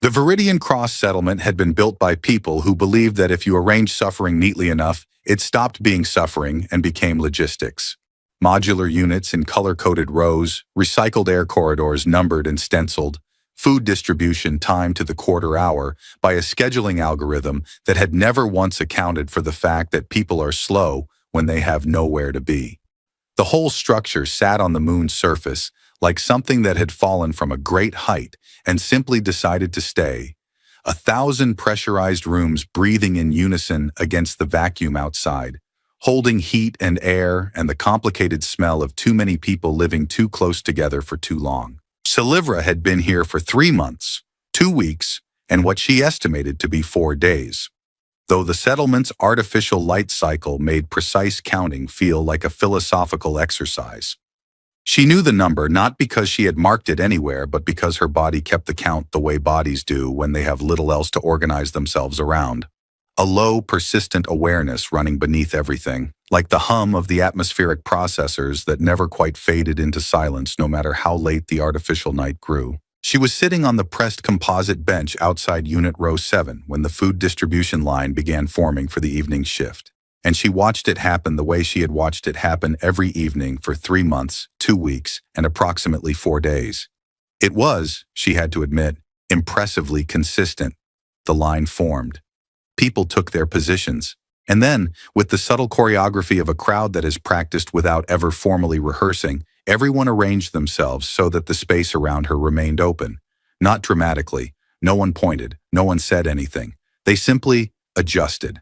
The Viridian Cross settlement had been built by people who believed that if you arranged suffering neatly enough, it stopped being suffering and became logistics. Modular units in color-coded rows, recycled air corridors numbered and stenciled, food distribution timed to the quarter hour by a scheduling algorithm that had never once accounted for the fact that people are slow when they have nowhere to be. The whole structure sat on the moon's surface like something that had fallen from a great height and simply decided to stay. 1,000 pressurized rooms breathing in unison against the vacuum outside, holding heat and air and the complicated smell of too many people living too close together for too long. Salivra had been here for 3 months, 2 weeks, and what she estimated to be 4 days. Though the settlement's artificial light cycle made precise counting feel like a philosophical exercise. She knew the number not because she had marked it anywhere, but because her body kept the count the way bodies do when they have little else to organize themselves around. A low, persistent awareness running beneath everything, like the hum of the atmospheric processors that never quite faded into silence no matter how late the artificial night grew. She was sitting on the pressed composite bench outside Unit Row 7 when the food distribution line began forming for the evening shift. And she watched it happen the way she had watched it happen every evening for 3 months, 2 weeks, and approximately 4 days. It was, she had to admit, impressively consistent. The line formed. People took their positions. And then, with the subtle choreography of a crowd that has practiced without ever formally rehearsing, everyone arranged themselves so that the space around her remained open. Not dramatically. No one pointed. No one said anything. They simply adjusted.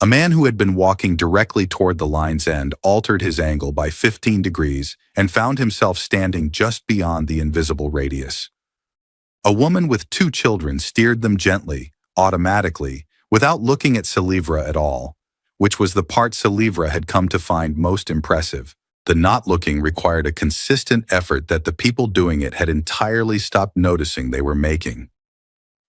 A man who had been walking directly toward the line's end altered his angle by 15 degrees and found himself standing just beyond the invisible radius. A woman with 2 children steered them gently, automatically, without looking at Salivra at all, which was the part Salivra had come to find most impressive. The not looking required a consistent effort that the people doing it had entirely stopped noticing they were making.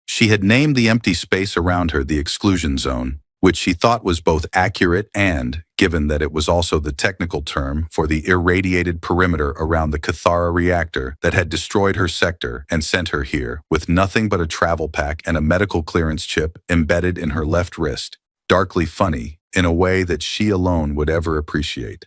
She had named the empty space around her the exclusion zone, which she thought was both accurate and, given that it was also the technical term for the irradiated perimeter around the Cathara reactor that had destroyed her sector and sent her here with nothing but a travel pack and a medical clearance chip embedded in her left wrist, darkly funny in a way that she alone would ever appreciate.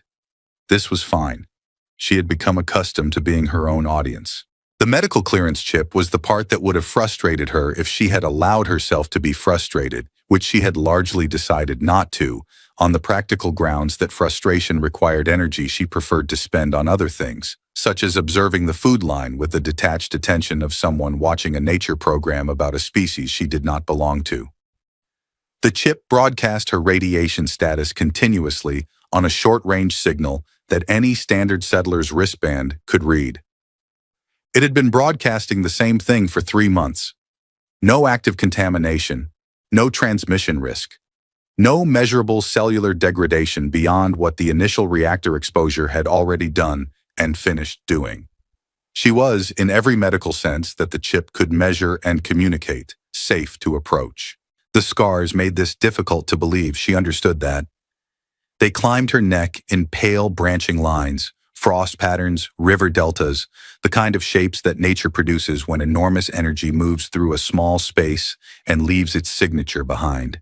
This was fine. She had become accustomed to being her own audience. The medical clearance chip was the part that would have frustrated her if she had allowed herself to be frustrated, which she had largely decided not to, on the practical grounds that frustration required energy she preferred to spend on other things, such as observing the food line with the detached attention of someone watching a nature program about a species she did not belong to. The chip broadcast her radiation status continuously on a short-range signal that any standard settler's wristband could read. It had been broadcasting the same thing for 3 months. No active contamination. No transmission risk. No measurable cellular degradation beyond what the initial reactor exposure had already done and finished doing. She was, in every medical sense that the chip could measure and communicate, safe to approach. The scars made this difficult to believe she understood that. They climbed her neck in pale branching lines, frost patterns, river deltas, the kind of shapes that nature produces when enormous energy moves through a small space and leaves its signature behind.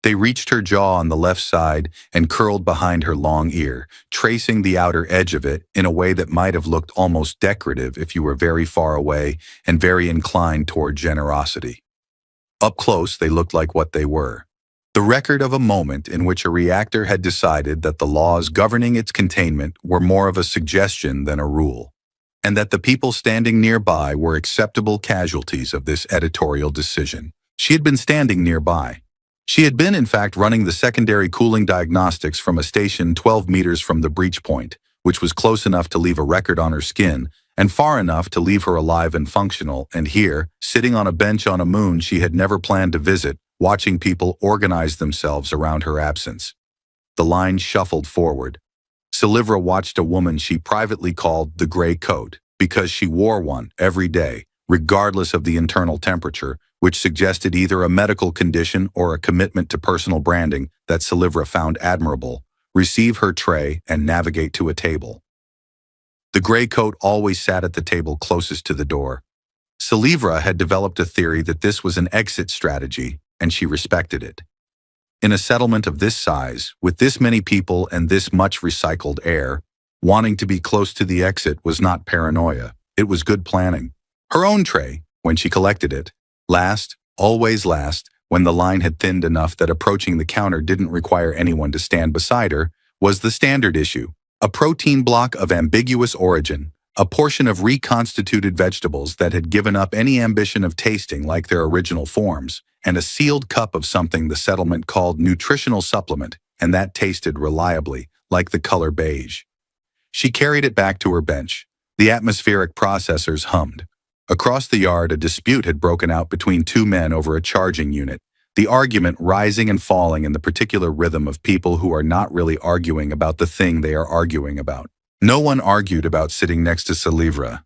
They reached her jaw on the left side and curled behind her long ear, tracing the outer edge of it in a way that might have looked almost decorative if you were very far away and very inclined toward generosity. Up close, they looked like what they were. The record of a moment in which a reactor had decided that the laws governing its containment were more of a suggestion than a rule, and that the people standing nearby were acceptable casualties of this editorial decision. She had been standing nearby. She had been, in fact, running the secondary cooling diagnostics from a station 12 meters from the breach point, which was close enough to leave a record on her skin and far enough to leave her alive and functional, and here, sitting on a bench on a moon she had never planned to visit, watching people organize themselves around her absence. The line shuffled forward. Salivra watched a woman she privately called the gray coat because she wore one every day, regardless of the internal temperature, which suggested either a medical condition or a commitment to personal branding that Salivra found admirable, receive her tray and navigate to a table. The gray coat always sat at the table closest to the door. Salivra had developed a theory that this was an exit strategy, and she respected it. In a settlement of this size, with this many people and this much recycled air, wanting to be close to the exit was not paranoia. It was good planning. Her own tray, when she collected it, last, always last, when the line had thinned enough that approaching the counter didn't require anyone to stand beside her, was the standard issue. A protein block of ambiguous origin, a portion of reconstituted vegetables that had given up any ambition of tasting like their original forms, and a sealed cup of something the settlement called nutritional supplement, and that tasted reliably, like the color beige. She carried it back to her bench. The atmospheric processors hummed. Across the yard, a dispute had broken out between two men over a charging unit, the argument rising and falling in the particular rhythm of people who are not really arguing about the thing they are arguing about. No one argued about sitting next to Salivra.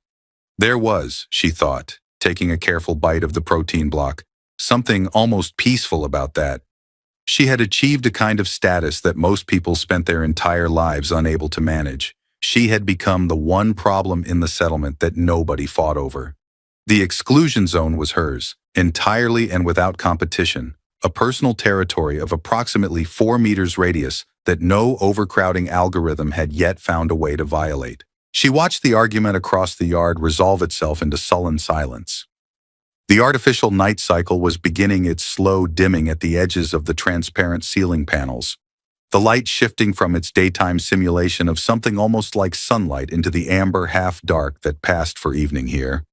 There was, she thought, taking a careful bite of the protein block, something almost peaceful about that. She had achieved a kind of status that most people spent their entire lives unable to manage. She had become the one problem in the settlement that nobody fought over. The exclusion zone was hers, entirely and without competition, a personal territory of approximately 4 meters radius that no overcrowding algorithm had yet found a way to violate. She watched the argument across the yard resolve itself into sullen silence. The artificial night cycle was beginning its slow dimming at the edges of the transparent ceiling panels, the light shifting from its daytime simulation of something almost like sunlight into the amber half-dark that passed for evening here.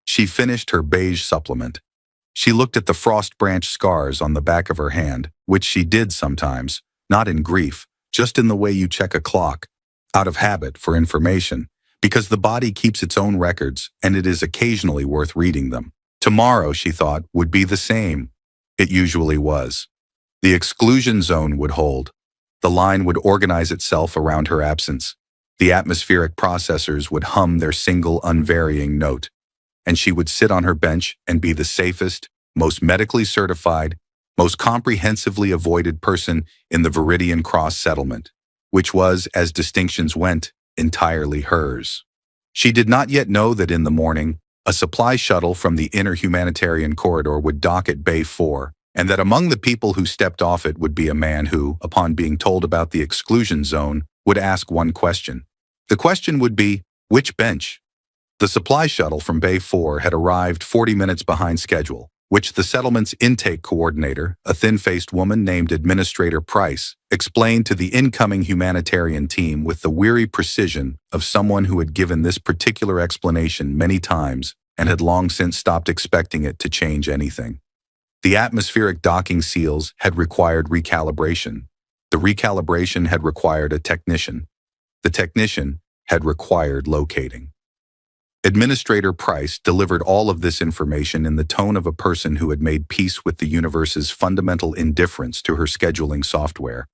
She finished her beige supplement. She looked at the frost branch scars on the back of her hand, which she did sometimes, not in grief, just in the way you check a clock, out of habit for information, because the body keeps its own records and it is occasionally worth reading them. Tomorrow, she thought, would be the same. It usually was. The exclusion zone would hold. The line would organize itself around her absence. The atmospheric processors would hum their single unvarying note. And she would sit on her bench and be the safest, most medically certified, most comprehensively avoided person in the Viridian Cross settlement, which was, as distinctions went, entirely hers. She did not yet know that in the morning, a supply shuttle from the inner humanitarian corridor would dock at Bay 4, and that among the people who stepped off it would be a man who, upon being told about the exclusion zone, would ask one question. The question would be, which bench? The supply shuttle from Bay 4 had arrived 40 minutes behind schedule, which the settlement's intake coordinator, a thin-faced woman named Administrator Price, explained to the incoming humanitarian team with the weary precision of someone who had given this particular explanation many times and had long since stopped expecting it to change anything. The atmospheric docking seals had required recalibration. The recalibration had required a technician. The technician had required locating. Administrator Price delivered all of this information in the tone of a person who had made peace with the universe's fundamental indifference to her scheduling software.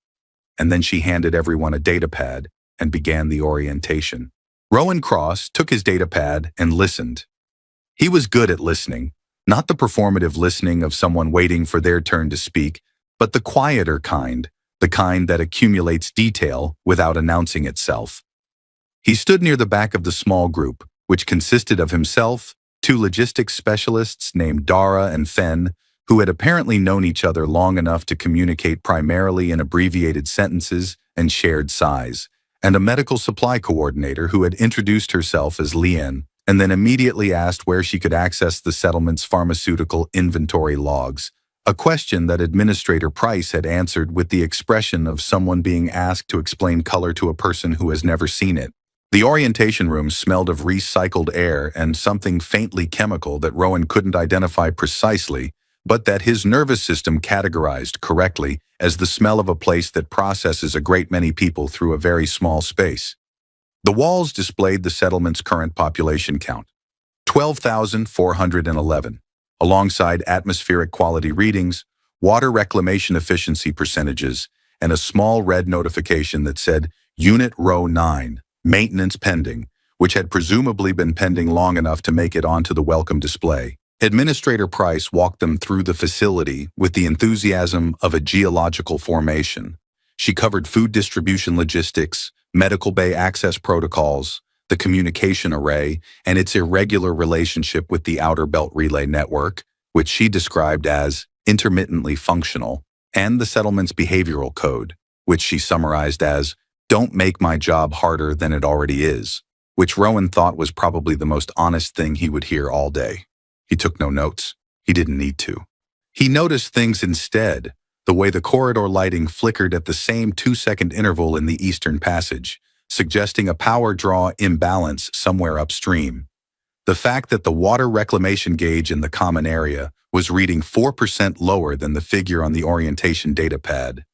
And then she handed everyone a datapad and began the orientation. Rowan Cross took his datapad and listened. He was good at listening, not the performative listening of someone waiting for their turn to speak, but the quieter kind, the kind that accumulates detail without announcing itself. He stood near the back of the small group, which consisted of himself, two logistics specialists named Dara and Fen, who had apparently known each other long enough to communicate primarily in abbreviated sentences and shared sighs, and a medical supply coordinator who had introduced herself as Lien, and then immediately asked where she could access the settlement's pharmaceutical inventory logs, a question that Administrator Price had answered with the expression of someone being asked to explain color to a person who has never seen it. The orientation room smelled of recycled air and something faintly chemical that Rowan couldn't identify precisely, but that his nervous system categorized correctly as the smell of a place that processes a great many people through a very small space. The walls displayed the settlement's current population count, 12,411, alongside atmospheric quality readings, water reclamation efficiency percentages, and a small red notification that said Unit Row 9. Maintenance pending, which had presumably been pending long enough to make it onto the welcome display. Administrator Price walked them through the facility with the enthusiasm of a geological formation. She covered food distribution logistics, medical bay access protocols, the communication array, and its irregular relationship with the outer belt relay network, which she described as intermittently functional, and the settlement's behavioral code, which she summarized as, "Don't make my job harder than it already is," which Rowan thought was probably the most honest thing he would hear all day. He took no notes. He didn't need to. He noticed things instead, the way the corridor lighting flickered at the same 2-second interval in the eastern passage, suggesting a power draw imbalance somewhere upstream. The fact that the water reclamation gauge in the common area was reading 4% lower than the figure on the orientation data pad.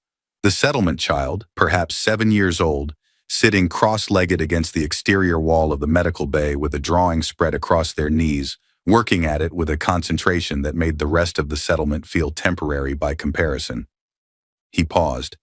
The settlement child, perhaps 7 years old, sitting cross-legged against the exterior wall of the medical bay with a drawing spread across their knees, working at it with a concentration that made the rest of the settlement feel temporary by comparison. He paused.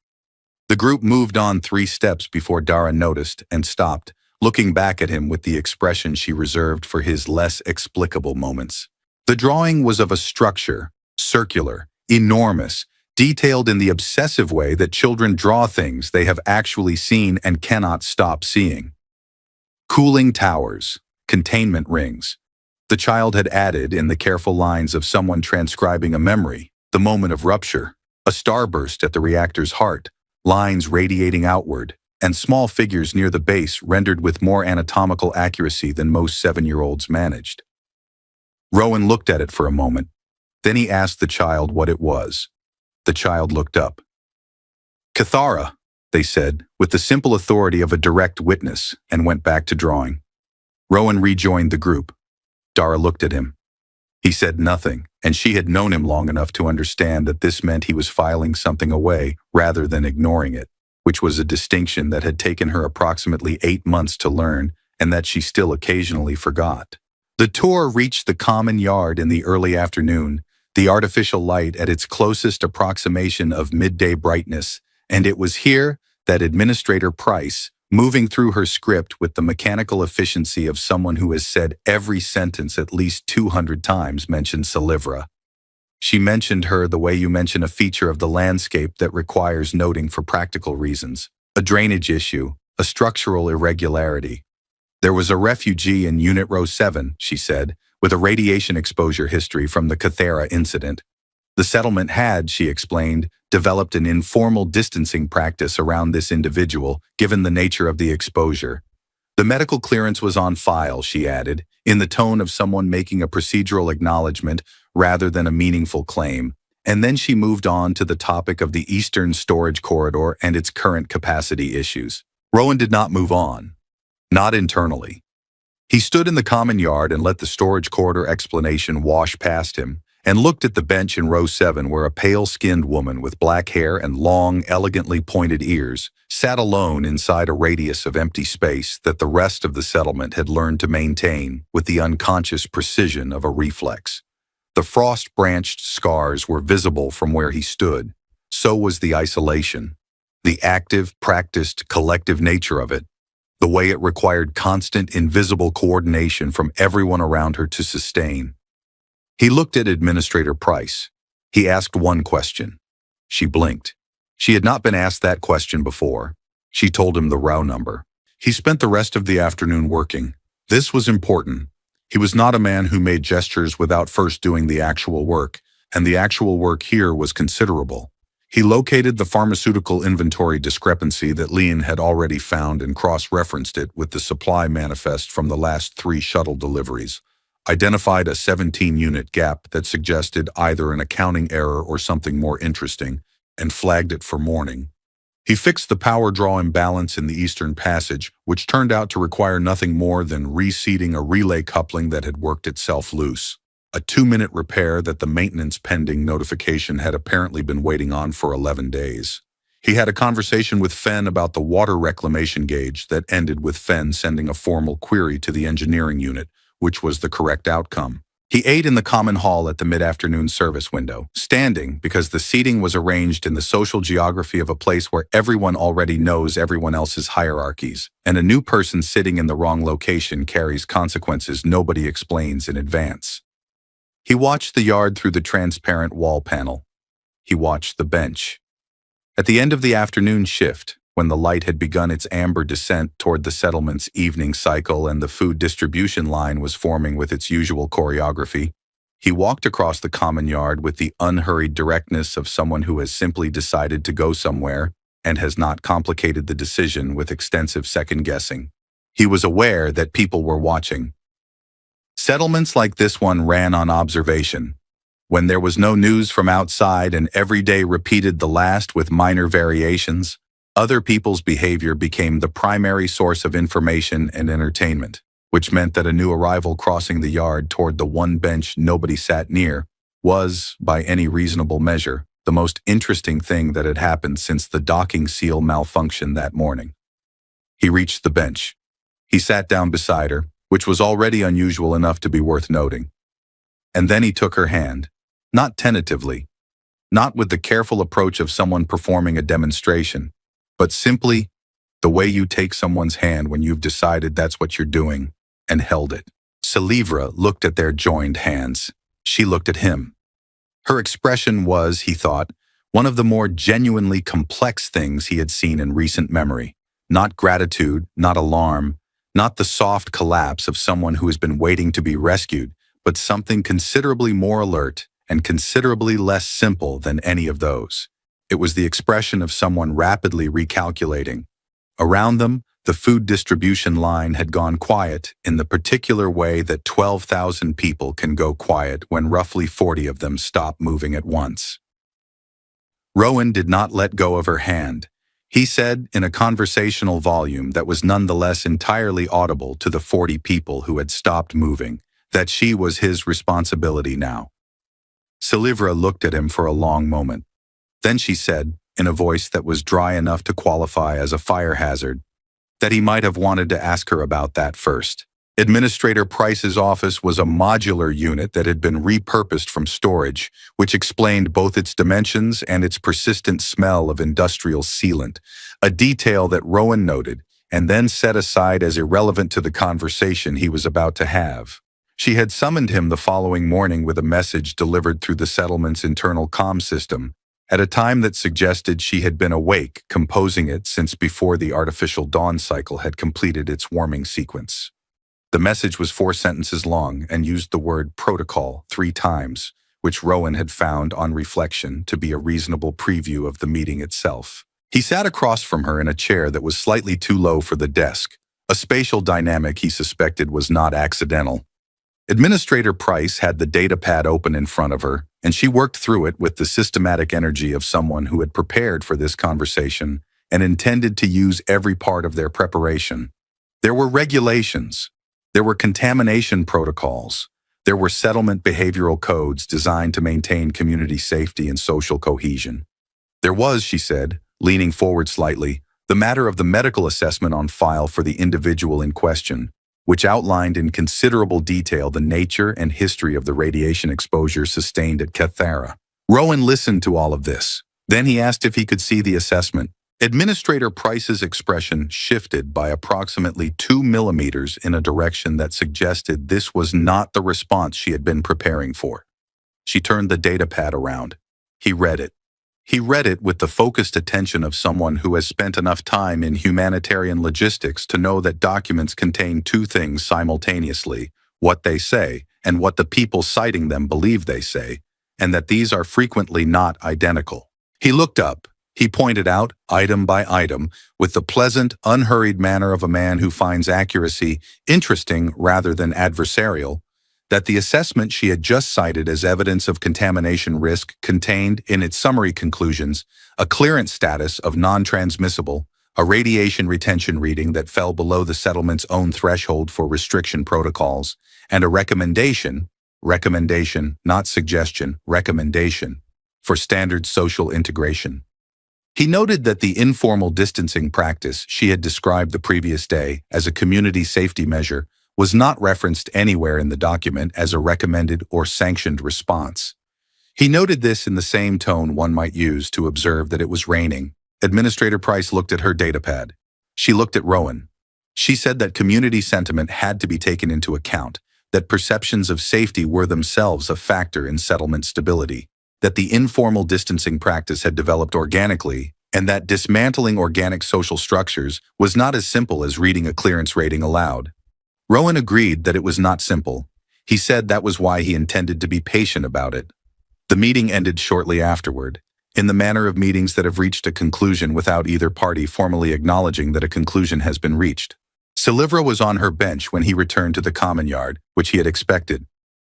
The group moved on 3 steps before Dara noticed and stopped, looking back at him with the expression she reserved for his less explicable moments. The drawing was of a structure, circular, enormous, detailed in the obsessive way that children draw things they have actually seen and cannot stop seeing. Cooling towers, containment rings. The child had added, in the careful lines of someone transcribing a memory, the moment of rupture, a starburst at the reactor's heart, lines radiating outward, and small figures near the base rendered with more anatomical accuracy than most 7-year-olds managed. Rowan looked at it for a moment. Then he asked the child what it was. The child looked up. "Cathara," they said, with the simple authority of a direct witness, and went back to drawing. Rowan rejoined the group. Dara looked at him. He said nothing, and she had known him long enough to understand that this meant he was filing something away rather than ignoring it, which was a distinction that had taken her approximately 8 months to learn and that she still occasionally forgot. The tour reached the common yard in the early afternoon, the artificial light at its closest approximation of midday brightness, and it was here that Administrator Price, moving through her script with the mechanical efficiency of someone who has said every sentence at least 200 times, mentioned Salivra. She mentioned her the way you mention a feature of the landscape that requires noting for practical reasons, a drainage issue, a structural irregularity. There was a refugee in Unit Row 7, she said, with a radiation exposure history from the Cathara incident. The settlement had, she explained, developed an informal distancing practice around this individual, given the nature of the exposure. The medical clearance was on file, she added, in the tone of someone making a procedural acknowledgement rather than a meaningful claim, and then she moved on to the topic of the Eastern Storage Corridor and its current capacity issues. Rowan did not move on. Not internally. He stood in the common yard and let the storage corridor explanation wash past him, and looked at the bench in row 7 where a pale-skinned woman with black hair and long, elegantly pointed ears sat alone inside a radius of empty space that the rest of the settlement had learned to maintain with the unconscious precision of a reflex. The frost-branched scars were visible from where he stood. So was the isolation, the active, practiced, collective nature of it, the way it required constant, invisible coordination from everyone around her to sustain. He looked at Administrator Price. He asked one question. She blinked. She had not been asked that question before. She told him the row number. He spent the rest of the afternoon working. This was important. He was not a man who made gestures without first doing the actual work, and the actual work here was considerable. He located the pharmaceutical inventory discrepancy that Leon had already found and cross-referenced it with the supply manifest from the last 3 shuttle deliveries, identified a 17-unit gap that suggested either an accounting error or something more interesting, and flagged it for morning. He fixed the power draw imbalance in the Eastern Passage, which turned out to require nothing more than reseating a relay coupling that had worked itself loose, a 2-minute repair that the maintenance pending notification had apparently been waiting on for 11 days. He had a conversation with Fenn about the water reclamation gauge that ended with Fenn sending a formal query to the engineering unit, which was the correct outcome. He ate in the common hall at the mid-afternoon service window, standing because the seating was arranged in the social geography of a place where everyone already knows everyone else's hierarchies, and a new person sitting in the wrong location carries consequences nobody explains in advance. He watched the yard through the transparent wall panel. He watched the bench. At the end of the afternoon shift, when the light had begun its amber descent toward the settlement's evening cycle and the food distribution line was forming with its usual choreography, he walked across the common yard with the unhurried directness of someone who has simply decided to go somewhere and has not complicated the decision with extensive second-guessing. He was aware that people were watching. Settlements like this one ran on observation. When there was no news from outside and every day repeated the last with minor variations, other people's behavior became the primary source of information and entertainment, which meant that a new arrival crossing the yard toward the one bench nobody sat near was, by any reasonable measure, the most interesting thing that had happened since the docking seal malfunction that morning. He reached the bench. He sat down beside her, which was already unusual enough to be worth noting. And then he took her hand, not tentatively, not with the careful approach of someone performing a demonstration, but simply the way you take someone's hand when you've decided that's what you're doing, and held it. Selivra looked at their joined hands. She looked at him. Her expression was, he thought, one of the more genuinely complex things he had seen in recent memory. Not gratitude, not alarm, not the soft collapse of someone who has been waiting to be rescued, but something considerably more alert and considerably less simple than any of those. It was the expression of someone rapidly recalculating. Around them, the food distribution line had gone quiet in the particular way that 12,000 people can go quiet when roughly 40 of them stop moving at once. Rowan did not let go of her hand. He said, in a conversational volume that was nonetheless entirely audible to the 40 people who had stopped moving, that she was his responsibility now. Selivra looked at him for a long moment. Then she said, in a voice that was dry enough to qualify as a fire hazard, that he might have wanted to ask her about that first. Administrator Price's office was a modular unit that had been repurposed from storage, which explained both its dimensions and its persistent smell of industrial sealant, a detail that Rowan noted and then set aside as irrelevant to the conversation he was about to have. She had summoned him the following morning with a message delivered through the settlement's internal comm system, at a time that suggested she had been awake, composing it since before the artificial dawn cycle had completed its warming sequence. The message was 4 sentences long and used the word protocol 3 times, which Rowan had found on reflection to be a reasonable preview of the meeting itself. He sat across from her in a chair that was slightly too low for the desk, a spatial dynamic he suspected was not accidental. Administrator Price had the datapad open in front of her, and she worked through it with the systematic energy of someone who had prepared for this conversation and intended to use every part of their preparation. There were regulations. There were contamination protocols. There were settlement behavioral codes designed to maintain community safety and social cohesion. There was, she said, leaning forward slightly, the matter of the medical assessment on file for the individual in question, which outlined in considerable detail the nature and history of the radiation exposure sustained at Cathara. Rowan listened to all of this. Then he asked if he could see the assessment. Administrator Price's expression shifted by approximately 2 millimeters in a direction that suggested this was not the response she had been preparing for. She turned the datapad around. He read it. He read it with the focused attention of someone who has spent enough time in humanitarian logistics to know that documents contain 2 things simultaneously, what they say and what the people citing them believe they say, and that these are frequently not identical. He looked up. He pointed out, item by item, with the pleasant, unhurried manner of a man who finds accuracy interesting rather than adversarial, that the assessment she had just cited as evidence of contamination risk contained, in its summary conclusions, a clearance status of non-transmissible, a radiation retention reading that fell below the settlement's own threshold for restriction protocols, and a recommendation, not suggestion, recommendation, for standard social integration. He noted that the informal distancing practice she had described the previous day as a community safety measure was not referenced anywhere in the document as a recommended or sanctioned response. He noted this in the same tone one might use to observe that it was raining. Administrator Price looked at her datapad. She looked at Rowan. She said that community sentiment had to be taken into account, that perceptions of safety were themselves a factor in settlement stability, that the informal distancing practice had developed organically and that dismantling organic social structures was not as simple as reading a clearance rating aloud. Rowan agreed that it was not simple. He said that was why he intended to be patient about it. The meeting ended shortly afterward, in the manner of meetings that have reached a conclusion without either party formally acknowledging that a conclusion has been reached. Silivra was on her bench when he returned to the common yard, which he had expected.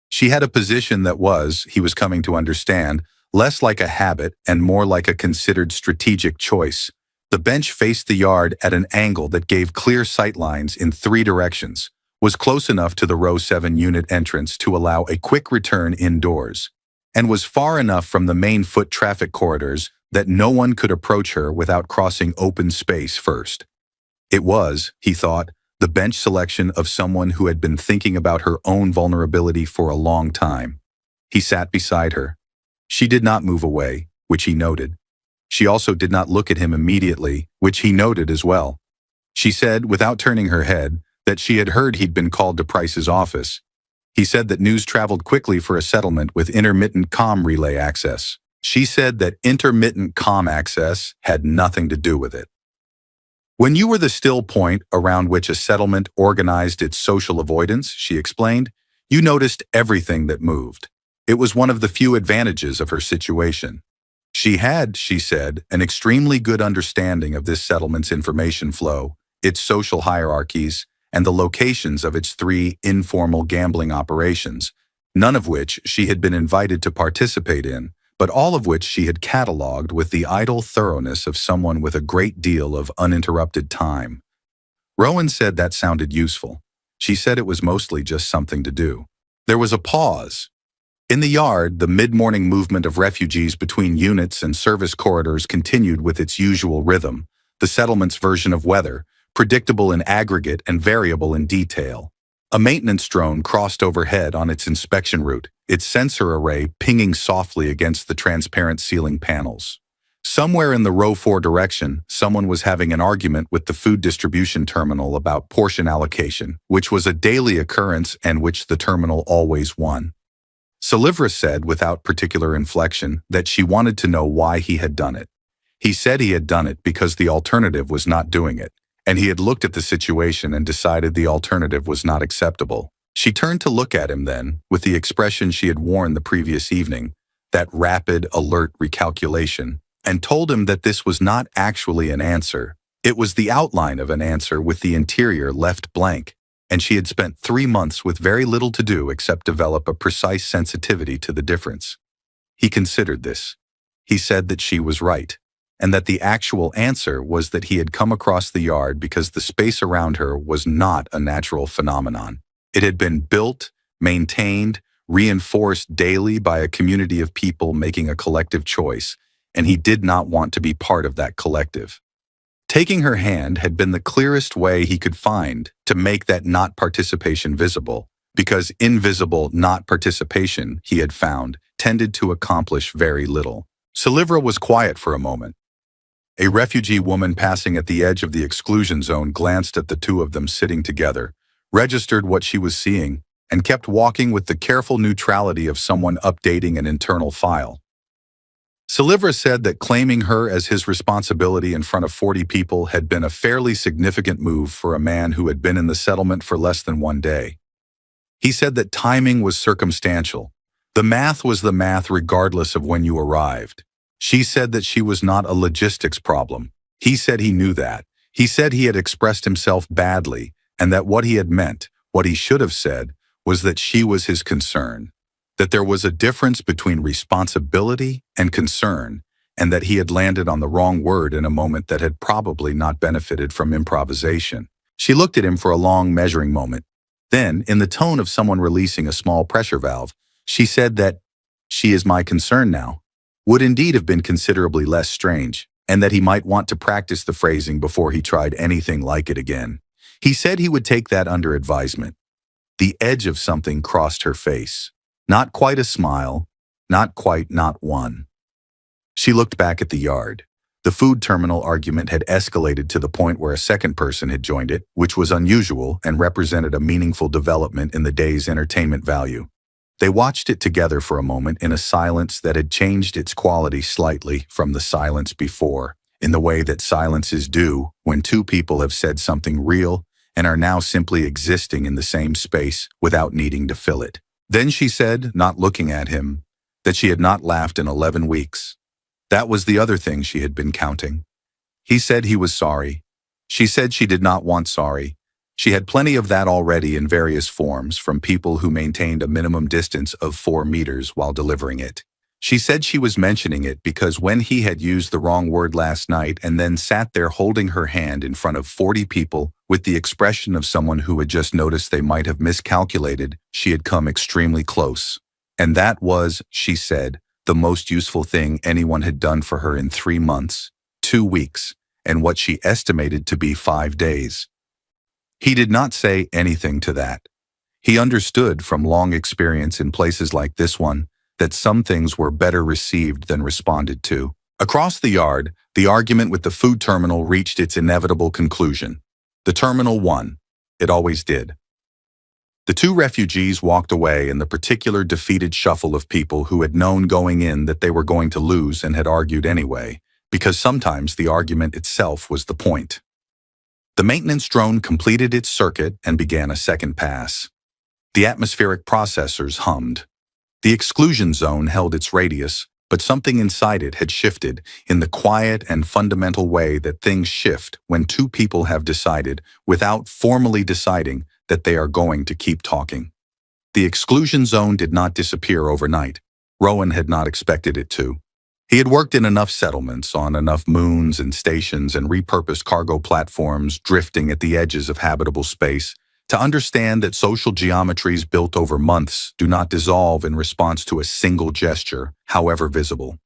She had a position that was, he was coming to understand, less like a habit and more like a considered strategic choice. The bench faced the yard at an angle that gave clear sight lines in 3 directions, was close enough to the row 7 unit entrance to allow a quick return indoors, and was far enough from the main foot traffic corridors that no one could approach her without crossing open space first. It was, he thought, the bench selection of someone who had been thinking about her own vulnerability for a long time. He sat beside her. She did not move away, which he noted. She also did not look at him immediately, which he noted as well. She said, without turning her head, that she had heard he'd been called to Price's office. He said that news traveled quickly for a settlement with intermittent comm relay access. She said that intermittent comm access had nothing to do with it. When you were the still point around which a settlement organized its social avoidance, she explained, you noticed everything that moved. It was one of the few advantages of her situation. She had, she said, an extremely good understanding of this settlement's information flow, its social hierarchies, and the locations of its 3 informal gambling operations, none of which she had been invited to participate in, but all of which she had catalogued with the idle thoroughness of someone with a great deal of uninterrupted time. Rowan said that sounded useful. She said it was mostly just something to do. There was a pause. In the yard, the mid-morning movement of refugees between units and service corridors continued with its usual rhythm, the settlement's version of weather, predictable in aggregate and variable in detail. A maintenance drone crossed overhead on its inspection route, its sensor array pinging softly against the transparent ceiling panels. Somewhere in the row 4 direction, someone was having an argument with the food distribution terminal about portion allocation, which was a daily occurrence and which the terminal always won. Silivra said, without particular inflection, that she wanted to know why he had done it. He said he had done it because the alternative was not doing it, and he had looked at the situation and decided the alternative was not acceptable. She turned to look at him then, with the expression she had worn the previous evening, that rapid, alert recalculation, and told him that this was not actually an answer. It was the outline of an answer with the interior left blank, and she had spent 3 months with very little to do except develop a precise sensitivity to the difference. He considered this. He said that she was right, and that the actual answer was that he had come across the yard because the space around her was not a natural phenomenon. It had been built, maintained, reinforced daily by a community of people making a collective choice, and he did not want to be part of that collective. Taking her hand had been the clearest way he could find to make that not participation visible, because invisible not participation, he had found, tended to accomplish very little. Silivra was quiet for a moment. A refugee woman passing at the edge of the exclusion zone glanced at the 2 of them sitting together, registered what she was seeing, and kept walking with the careful neutrality of someone updating an internal file. Silivra said that claiming her as his responsibility in front of 40 people had been a fairly significant move for a man who had been in the settlement for less than 1 day. He said that timing was circumstantial. The math was the math regardless of when you arrived. She said that she was not a logistics problem. He said he knew that. He said he had expressed himself badly, and that what he had meant, what he should have said, was that she was his concern. That there was a difference between responsibility and concern, and that he had landed on the wrong word in a moment that had probably not benefited from improvisation. She looked at him for a long measuring moment. Then, in the tone of someone releasing a small pressure valve, she said that "she is my concern now" would indeed have been considerably less strange, and that he might want to practice the phrasing before he tried anything like it again. He said he would take that under advisement. The edge of something crossed her face. Not quite a smile, not one. She looked back at the yard. The food terminal argument had escalated to the point where a second person had joined it, which was unusual and represented a meaningful development in the day's entertainment value. They watched it together for a moment in a silence that had changed its quality slightly from the silence before, in the way that silences do when two people have said something real and are now simply existing in the same space without needing to fill it. Then she said, not looking at him, that she had not laughed in 11 weeks. That was the other thing she had been counting. He said he was sorry. She said she did not want sorry. She had plenty of that already in various forms from people who maintained a minimum distance of 4 meters while delivering it. She said she was mentioning it because when he had used the wrong word last night and then sat there holding her hand in front of 40 people with the expression of someone who had just noticed they might have miscalculated, she had come extremely close. And that was, she said, the most useful thing anyone had done for her in 3 months, 2 weeks, and what she estimated to be 5 days. He did not say anything to that. He understood from long experience in places like this one that some things were better received than responded to. Across the yard, the argument with the food terminal reached its inevitable conclusion. The terminal won. It always did. The two refugees walked away in the particular defeated shuffle of people who had known going in that they were going to lose and had argued anyway, because sometimes the argument itself was the point. The maintenance drone completed its circuit and began a second pass. The atmospheric processors hummed. The exclusion zone held its radius, but something inside it had shifted in the quiet and fundamental way that things shift when two people have decided, without formally deciding, that they are going to keep talking. The exclusion zone did not disappear overnight. Rowan had not expected it to. He had worked in enough settlements, on enough moons and stations and repurposed cargo platforms drifting at the edges of habitable space, to understand that social geometries built over months do not dissolve in response to a single gesture, however visible.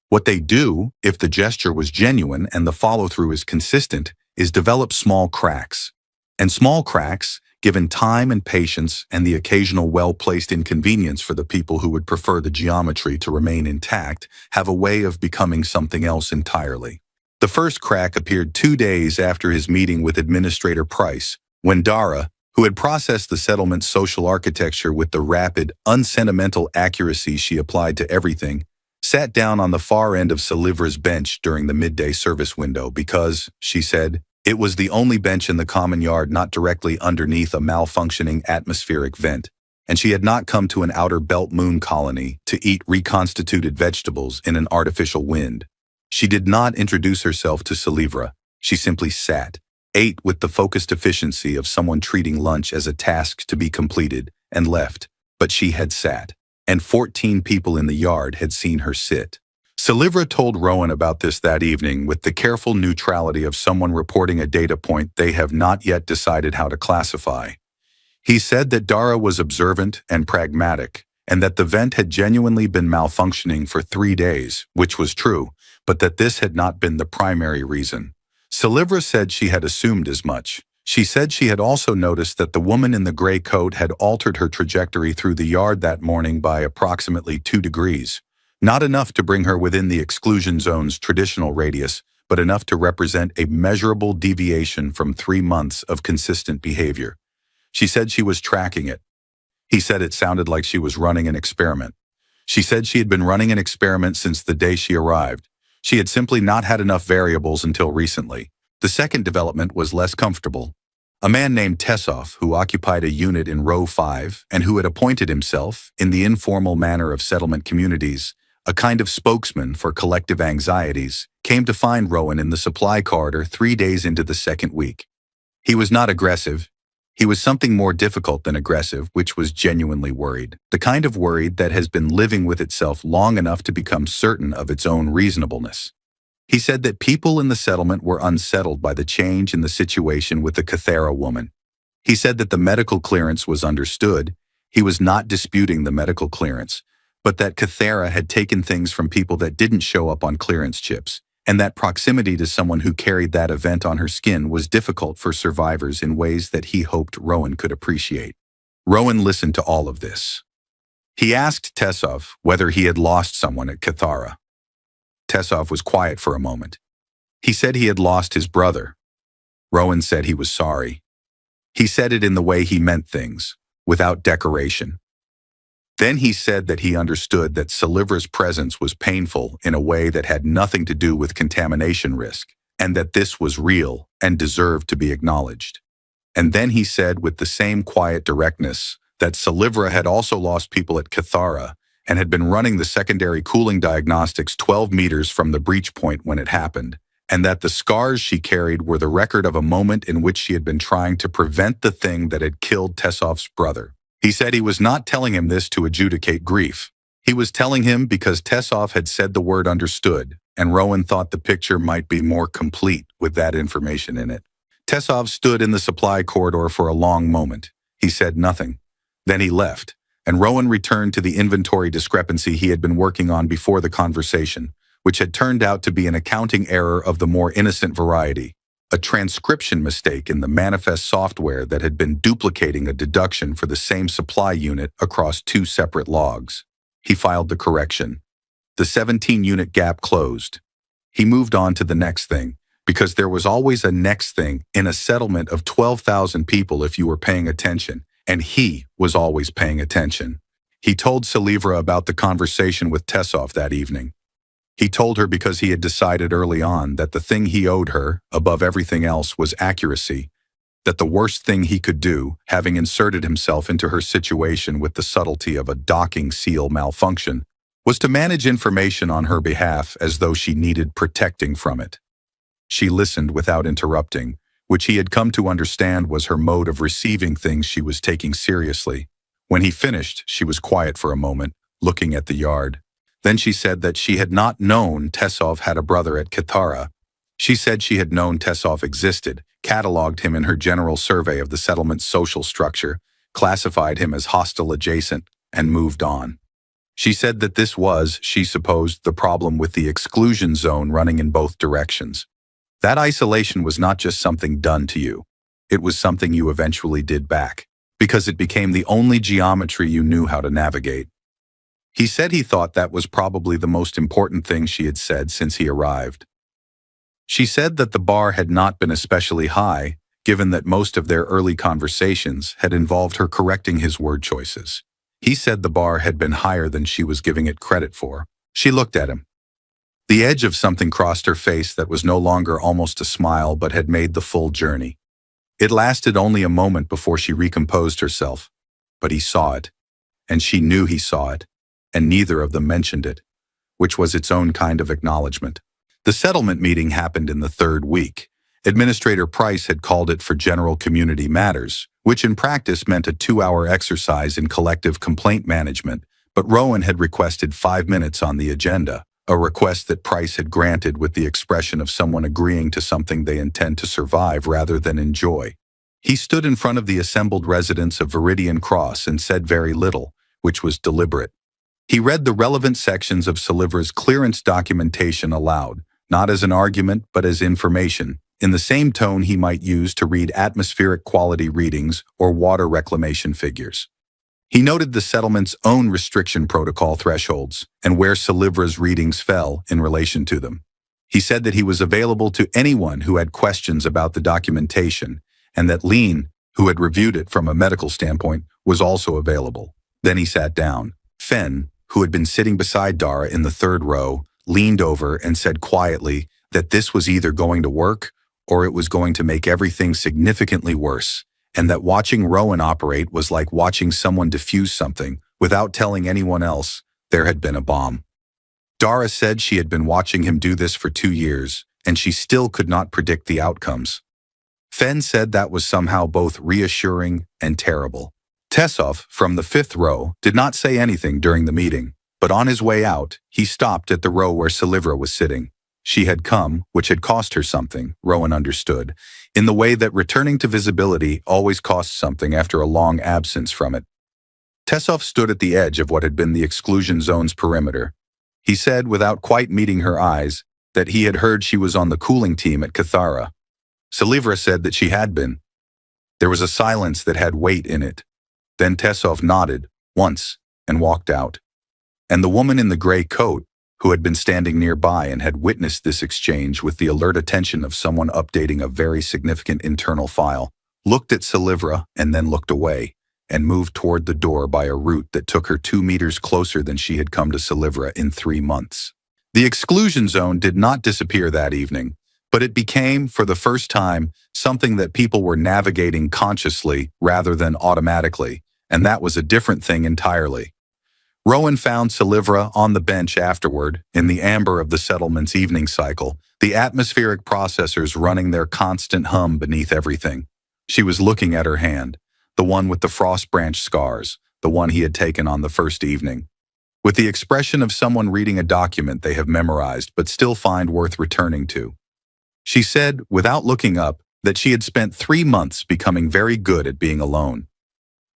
What they do, if the gesture was genuine and the follow-through is consistent, is develop small cracks. And small cracks, given time and patience and the occasional well-placed inconvenience for the people who would prefer the geometry to remain intact, have a way of becoming something else entirely. The first crack appeared 2 days after his meeting with Administrator Price, when Dara, who had processed the settlement's social architecture with the rapid, unsentimental accuracy she applied to everything, sat down on the far end of Salivra's bench during the midday service window because, she said, it was the only bench in the common yard not directly underneath a malfunctioning atmospheric vent, and she had not come to an outer belt moon colony to eat reconstituted vegetables in an artificial wind. She did not introduce herself to Salivra. She simply sat, ate with the focused efficiency of someone treating lunch as a task to be completed, and left. But she had sat, and 14 people in the yard had seen her sit. Salivra told Rowan about this that evening with the careful neutrality of someone reporting a data point they have not yet decided how to classify. He said that Dara was observant and pragmatic, and that the vent had genuinely been malfunctioning for 3 days, which was true, but that this had not been the primary reason. Salivra said she had assumed as much. She said she had also noticed that the woman in the gray coat had altered her trajectory through the yard that morning by approximately 2 degrees. Not enough to bring her within the exclusion zone's traditional radius, but enough to represent a measurable deviation from 3 months of consistent behavior. She said she was tracking it. He said it sounded like she was running an experiment. She said she had been running an experiment since the day she arrived. She had simply not had enough variables until recently. The second development was less comfortable. A man named Tessoff, who occupied a unit in row 5 and who had appointed himself, in the informal manner of settlement communities, a kind of spokesman for collective anxieties, came to find Rowan in the supply corridor 3 days into the second week. He was not aggressive. He was something more difficult than aggressive, which was genuinely worried. The kind of worried that has been living with itself long enough to become certain of its own reasonableness. He said that people in the settlement were unsettled by the change in the situation with the Cathera woman. He said that the medical clearance was understood. He was not disputing the medical clearance, but that Cathera had taken things from people that didn't show up on clearance chips, and that proximity to someone who carried that event on her skin was difficult for survivors in ways that he hoped Rowan could appreciate. Rowan listened to all of this. He asked Tessoff whether he had lost someone at Cathara. Tessoff was quiet for a moment. He said he had lost his brother. Rowan said he was sorry. He said it in the way he meant things, without decoration. Then he said that he understood that Salivra's presence was painful in a way that had nothing to do with contamination risk, and that this was real and deserved to be acknowledged. And then he said with the same quiet directness that Salivra had also lost people at Cathara and had been running the secondary cooling diagnostics 12 meters from the breach point when it happened, and that the scars she carried were the record of a moment in which she had been trying to prevent the thing that had killed Tessov's brother. He said he was not telling him this to adjudicate grief. He was telling him because Tessov had said the word understood, and Rowan thought the picture might be more complete with that information in it. Tessov stood in the supply corridor for a long moment. He said nothing. Then he left, and Rowan returned to the inventory discrepancy he had been working on before the conversation, which had turned out to be an accounting error of the more innocent variety, a transcription mistake in the manifest software that had been duplicating a deduction for the same supply unit across two separate logs. He filed the correction. The 17-unit gap closed. He moved on to the next thing, because there was always a next thing in a settlement of 12,000 people if you were paying attention, and he was always paying attention. He told Salivra about the conversation with Tessov that evening. He told her because he had decided early on that the thing he owed her, above everything else, was accuracy, that the worst thing he could do, having inserted himself into her situation with the subtlety of a docking seal malfunction, was to manage information on her behalf as though she needed protecting from it. She listened without interrupting, which he had come to understand was her mode of receiving things she was taking seriously. When he finished, she was quiet for a moment, looking at the yard. Then she said that she had not known Tessov had a brother at Cathara. She said she had known Tessov existed, cataloged him in her general survey of the settlement's social structure, classified him as hostile adjacent, and moved on. She said that this was, she supposed, the problem with the exclusion zone running in both directions. That isolation was not just something done to you. It was something you eventually did back, because it became the only geometry you knew how to navigate. He said he thought that was probably the most important thing she had said since he arrived. She said that the bar had not been especially high, given that most of their early conversations had involved her correcting his word choices. He said the bar had been higher than she was giving it credit for. She looked at him. The edge of something crossed her face that was no longer almost a smile but had made the full journey. It lasted only a moment before she recomposed herself, but he saw it, and she knew he saw it, and neither of them mentioned it, which was its own kind of acknowledgement. The settlement meeting happened in the third week. Administrator Price had called it for General Community Matters, which in practice meant a 2-hour exercise in collective complaint management, but Rowan had requested 5 minutes on the agenda, a request that Price had granted with the expression of someone agreeing to something they intend to survive rather than enjoy. He stood in front of the assembled residents of Viridian Cross and said very little, which was deliberate. He read the relevant sections of Salivra's clearance documentation aloud, not as an argument but as information, in the same tone he might use to read atmospheric quality readings or water reclamation figures. He noted the settlement's own restriction protocol thresholds and where Salivra's readings fell in relation to them. He said that he was available to anyone who had questions about the documentation and that Lean, who had reviewed it from a medical standpoint, was also available. Then he sat down. Fen, who had been sitting beside Dara in the third row, leaned over and said quietly that this was either going to work or it was going to make everything significantly worse, and that watching Rowan operate was like watching someone defuse something without telling anyone else there had been a bomb. Dara said she had been watching him do this for 2 years, and she still could not predict the outcomes. Fen said that was somehow both reassuring and terrible. Tessov, from the 5th row, did not say anything during the meeting, but on his way out, he stopped at the row where Salivra was sitting. She had come, which had cost her something, Rowan understood, in the way that returning to visibility always costs something after a long absence from it. Tessov stood at the edge of what had been the exclusion zone's perimeter. He said, without quite meeting her eyes, that he had heard she was on the cooling team at Cathara. Salivra said that she had been. There was a silence that had weight in it. Then Tessov nodded, once, and walked out. And the woman in the gray coat, who had been standing nearby and had witnessed this exchange with the alert attention of someone updating a very significant internal file, looked at Salivra and then looked away, and moved toward the door by a route that took her 2 meters closer than she had come to Silivra in 3 months. The exclusion zone did not disappear that evening, but it became, for the first time, something that people were navigating consciously rather than automatically, and that was a different thing entirely. Rowan found Silivra on the bench afterward, in the amber of the settlement's evening cycle, the atmospheric processors running their constant hum beneath everything. She was looking at her hand, the one with the frost branch scars, the one he had taken on the first evening, with the expression of someone reading a document they have memorized but still find worth returning to. She said, without looking up, that she had spent 3 months becoming very good at being alone.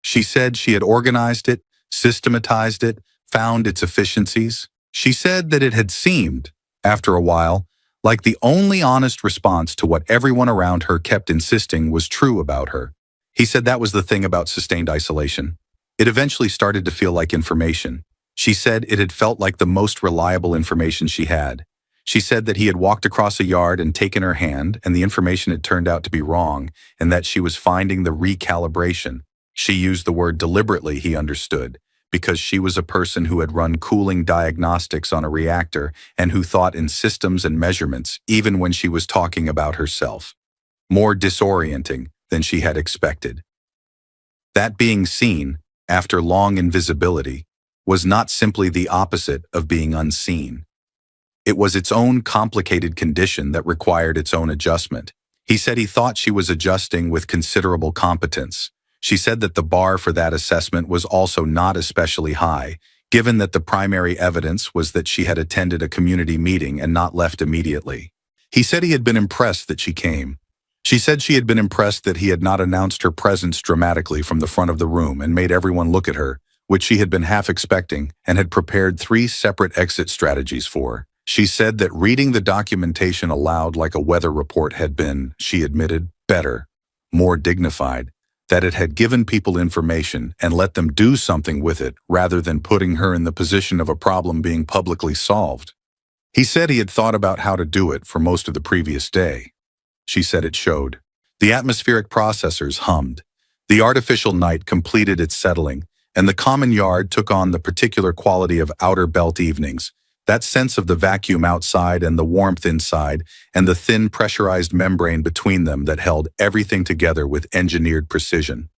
She said she had organized it, systematized it, found its efficiencies. She said that it had seemed, after a while, like the only honest response to what everyone around her kept insisting was true about her. He said that was the thing about sustained isolation. It eventually started to feel like information. She said it had felt like the most reliable information she had. She said that he had walked across a yard and taken her hand, and the information had turned out to be wrong, and that she was finding the recalibration. She used the word deliberately, he understood, because she was a person who had run cooling diagnostics on a reactor and who thought in systems and measurements even when she was talking about herself. More disorienting than she had expected. That being seen, after long invisibility, was not simply the opposite of being unseen. It was its own complicated condition that required its own adjustment. He said he thought she was adjusting with considerable competence. She said that the bar for that assessment was also not especially high, given that the primary evidence was that she had attended a community meeting and not left immediately. He said he had been impressed that she came. She said she had been impressed that he had not announced her presence dramatically from the front of the room and made everyone look at her, which she had been half expecting and had prepared 3 separate exit strategies for. She said that reading the documentation aloud like a weather report had been, she admitted, better, more dignified, that it had given people information and let them do something with it rather than putting her in the position of a problem being publicly solved. He said he had thought about how to do it for most of the previous day. She said it showed. The atmospheric processors hummed. The artificial night completed its settling, and the common yard took on the particular quality of outer belt evenings, that sense of the vacuum outside and the warmth inside, and the thin pressurized membrane between them that held everything together with engineered precision.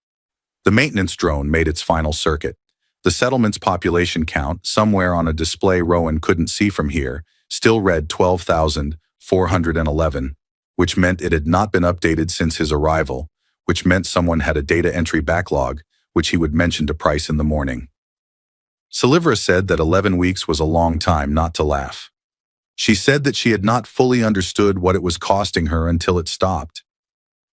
The maintenance drone made its final circuit. The settlement's population count, somewhere on a display Rowan couldn't see from here, still read 12,411, which meant it had not been updated since his arrival, which meant someone had a data entry backlog, which he would mention to Price in the morning. Silivra said that 11 weeks was a long time not to laugh. She said that she had not fully understood what it was costing her until it stopped.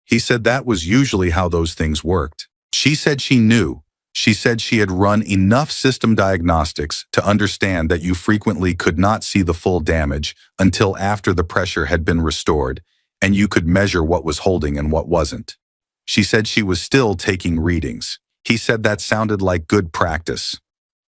He said that was usually how those things worked. She said she knew. She said she had run enough system diagnostics to understand that you frequently could not see the full damage until after the pressure had been restored, and you could measure what was holding and what wasn't. She said she was still taking readings. He said that sounded like good practice.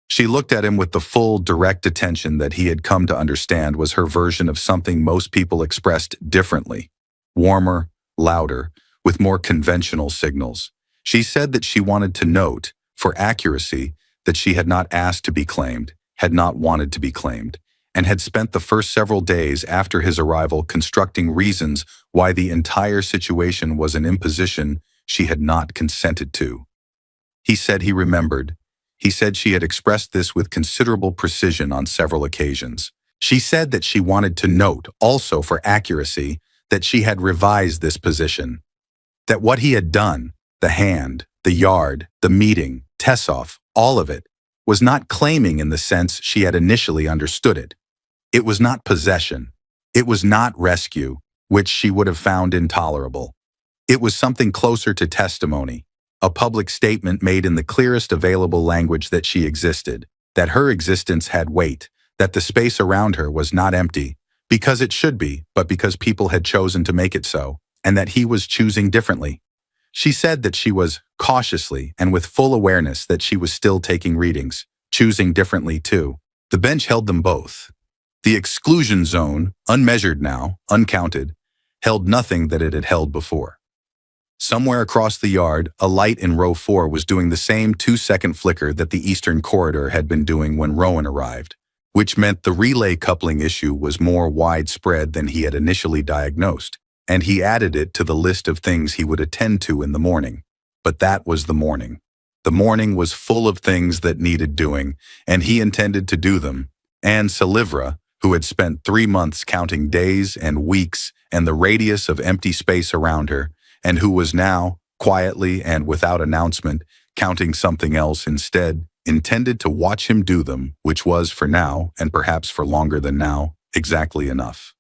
She looked at him with the full, direct attention that he had come to understand was her version of something most people expressed differently, warmer, louder, with more conventional signals. She said that she wanted to note, for accuracy, that she had not asked to be claimed, had not wanted to be claimed, and had spent the first several days after his arrival constructing reasons why the entire situation was an imposition she had not consented to. He said he remembered. He said she had expressed this with considerable precision on several occasions. She said that she wanted to note, also for accuracy, that she had revised this position. That what he had done, the hand, the yard, the meeting, Tessoff, all of it, was not claiming in the sense she had initially understood it. It was not possession. It was not rescue, which she would have found intolerable. It was something closer to testimony. A public statement made in the clearest available language that she existed, that her existence had weight, that the space around her was not empty, because it should be, but because people had chosen to make it so, and that he was choosing differently. She said that she was, cautiously and with full awareness that she was still taking readings, choosing differently too. The bench held them both. The exclusion zone, unmeasured now, uncounted, held nothing that it had held before. Somewhere across the yard, a light in row 4 was doing the same 2-second flicker that the eastern corridor had been doing when Rowan arrived, which meant the relay coupling issue was more widespread than he had initially diagnosed, and he added it to the list of things he would attend to in the morning. But that was the morning. The morning was full of things that needed doing, and he intended to do them. And Salivra, who had spent 3 months counting days and weeks and the radius of empty space around her, and who was now, quietly and without announcement, counting something else instead, intended to watch him do them, which was, for now, and perhaps for longer than now, exactly enough.